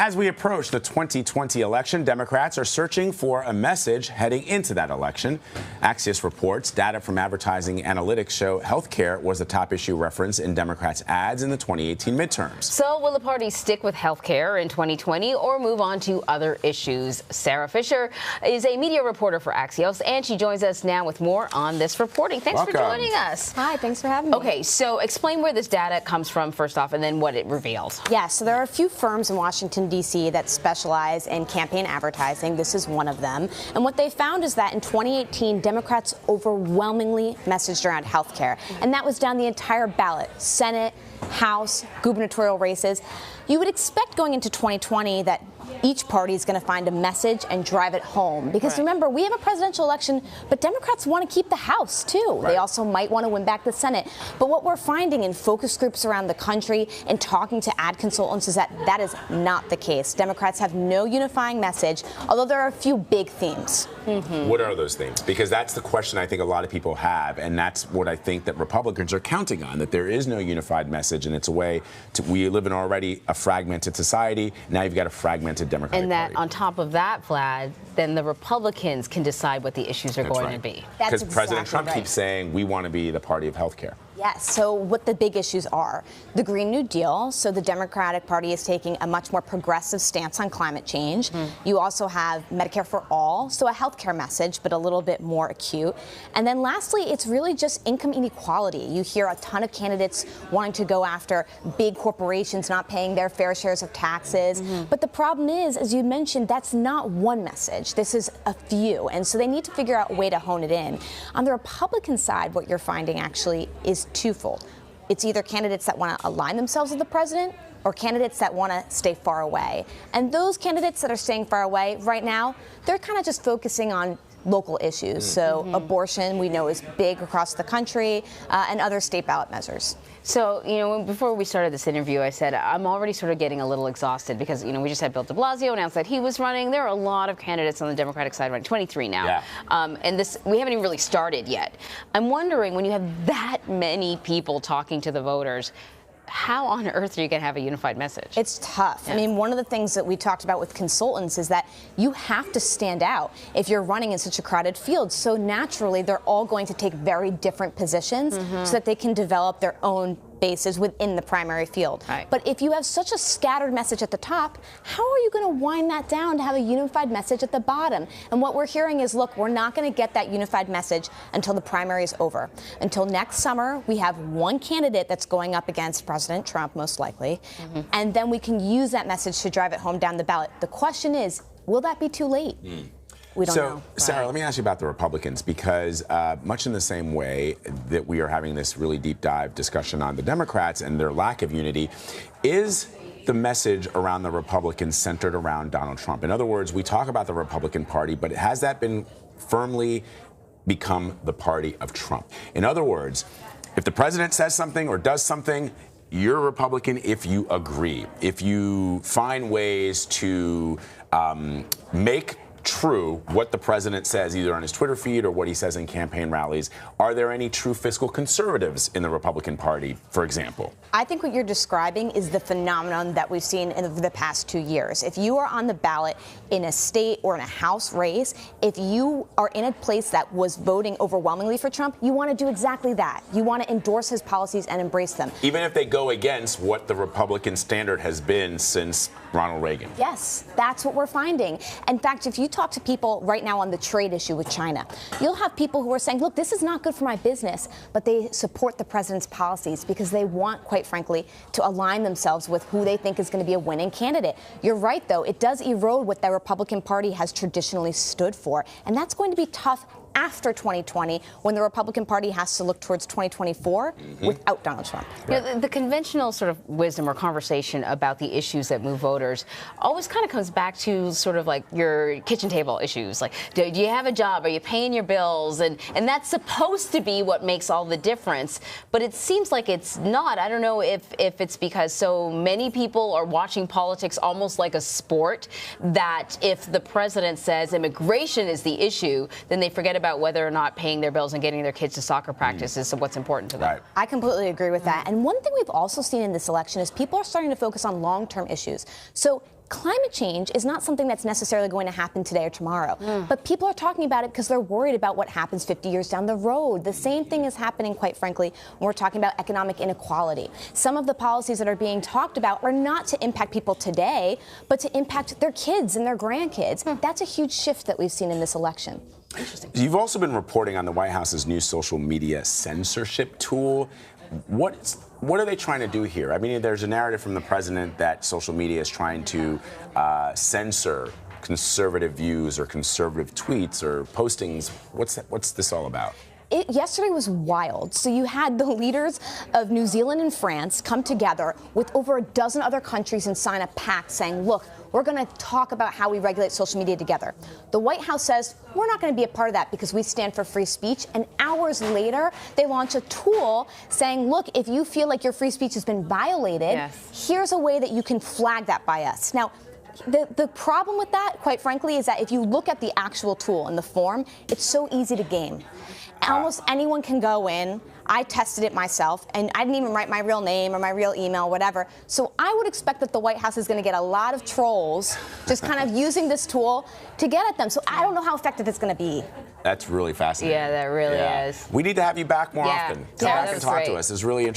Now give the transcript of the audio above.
As we approach the 2020 election, Democrats are searching for a message heading into that election. Axios reports data from advertising analytics show healthcare was the top issue referenced in Democrats' ads in the 2018 midterms. So will the party stick with healthcare in 2020 or move on to other issues? Sara Fischer is a media reporter for Axios, and she joins us now with more on this reporting. Thanks for joining us. Hi, thanks for having me. Okay, so explain where this data comes from first off, and then what it reveals. Yeah, so there are a few firms in Washington, D.C. that specialize in campaign advertising. This is one of them. And what they found is that in 2018, Democrats overwhelmingly messaged around health care. And that was down the entire ballot, Senate, House, gubernatorial races. You would expect going into 2020 that each party is going to find a message and drive it home. Because remember, we have a presidential election, but Democrats want to keep the House, too. They also might want to win back the Senate. But what we're finding in focus groups around the country and talking to ad consultants is that that is not the case. Democrats have no unifying message, although there are a few big themes. What are those themes? Because that's the question I think a lot of people have, and that's what I think that Republicans are counting on, that there is no unified message, and it's a way to, we live in already a fragmented society. Now you've got a fragmented Democratic And that Party. on top of that, Vlad, then the Republicans can decide what the issues are going to be. Because President Trump keeps saying we want to be the party of health care. Yes, so what the big issues are. The Green New Deal, so the Democratic Party is taking a much more progressive stance on climate change. You also have Medicare for all, so a health care message, but a little bit more acute. And then lastly, it's really just income inequality. You hear a ton of candidates wanting to go after big corporations not paying their fair shares of taxes. But the problem is, as you mentioned, that's not one message. This is a few. And so they need to figure out a way to hone it in. On the Republican side, what you're finding actually is twofold. It's either candidates that want to align themselves with the president or candidates that want to stay far away. And those candidates that are staying far away right now, they're kind of just focusing on local issues. So abortion, we know, is big across the country, and other state ballot measures. So, you know, before we started this interview, I said I'm already sort of getting a little exhausted because, you know, we just had Bill de Blasio announce that he was running. There are a lot of candidates on the Democratic side running, 23 now. And this, we haven't even really started yet. I'm wondering, when you have that many people talking to the voters, how on earth are you going to have a unified message? It's tough. I mean, one of the things that we talked about with consultants is that you have to stand out if you're running in such a crowded field. So naturally, they're all going to take very different positions so that they can develop their own bases within the primary field. But if you have such a scattered message at the top, how are you going to wind that down to have a unified message at the bottom? And what we're hearing is, look, we're not going to get that unified message until the primary is over. Until next summer, we have one candidate that's going up against President Trump, most likely, and then we can use that message to drive it home down the ballot. The question is, will that be too late? We don't know. Sarah, let me ask you about the Republicans, because much in the same way that we are having this really deep dive discussion on the Democrats and their lack of unity, is the message around the Republicans centered around Donald Trump? In other words, we talk about the Republican Party, but has that been firmly become the party of Trump? In other words, if the president says something or does something, you're a Republican if you agree, if you find ways to make true what the president says either on his Twitter feed or what he says in campaign rallies. Are there any true fiscal conservatives in the Republican Party, for example? I think what you're describing is the phenomenon that we've seen in the past 2 years. If you are on the ballot in a state or in a House race, if you are in a place that was voting overwhelmingly for Trump, you want to do exactly that. You want to endorse his policies and embrace them. Even if they go against what the Republican standard has been since Ronald Reagan. Yes, that's what we're finding. In fact, if you talk to people right now on the trade issue with China, you'll have people who are saying, look, this is not good for my business, but they support the president's policies because they want, quite frankly, to align themselves with who they think is going to be a winning candidate. You're right, though. It does erode what the Republican Party has traditionally stood for, and that's going to be tough after 2020, when the Republican Party has to look towards 2024 without Donald Trump. You know, the conventional sort of wisdom or conversation about the issues that move voters always kind of comes back to sort of like your kitchen table issues. Like, do you have a job? Are you paying your bills? And that's supposed to be what makes all the difference. But it seems like it's not. I don't know if it's because so many people are watching politics almost like a sport, that if the president says immigration is the issue, then they forget about whether or not paying their bills and getting their kids to soccer practice is what's important to them. I completely agree with that. And one thing we've also seen in this election is people are starting to focus on long-term issues. So climate change is not something that's necessarily going to happen today or tomorrow. But people are talking about it because they're worried about what happens 50 years down the road. The same thing is happening, quite frankly, when we're talking about economic inequality. Some of the policies that are being talked about are not to impact people today, but to impact their kids and their grandkids. That's a huge shift that we've seen in this election. Interesting. You've also been reporting on the White House's new social media censorship tool. What are they trying to do here? I mean, there's a narrative from the president that social media is trying to censor conservative views or conservative tweets or postings. What's this all about? Yesterday was wild. So you had the leaders of New Zealand and France come together with over a dozen other countries and sign a pact saying, look, we're going to talk about how we regulate social media together. The White House says, we're not going to be a part of that because we stand for free speech. And hours later, they launch a tool saying, look, if you feel like your free speech has been violated, here's a way that you can flag that by us. Now, the problem with that, quite frankly, is that if you look at the actual tool and the form, it's so easy to game. Almost anyone can go in. I tested it myself, and I didn't even write my real name or my real email, whatever. So I would expect that the White House is going to get a lot of trolls just kind of using this tool to get at them. So I don't know how effective it's going to be. That's really fascinating. Yeah, that really is. We need to have you back more often. Come back and talk to us. It's really interesting.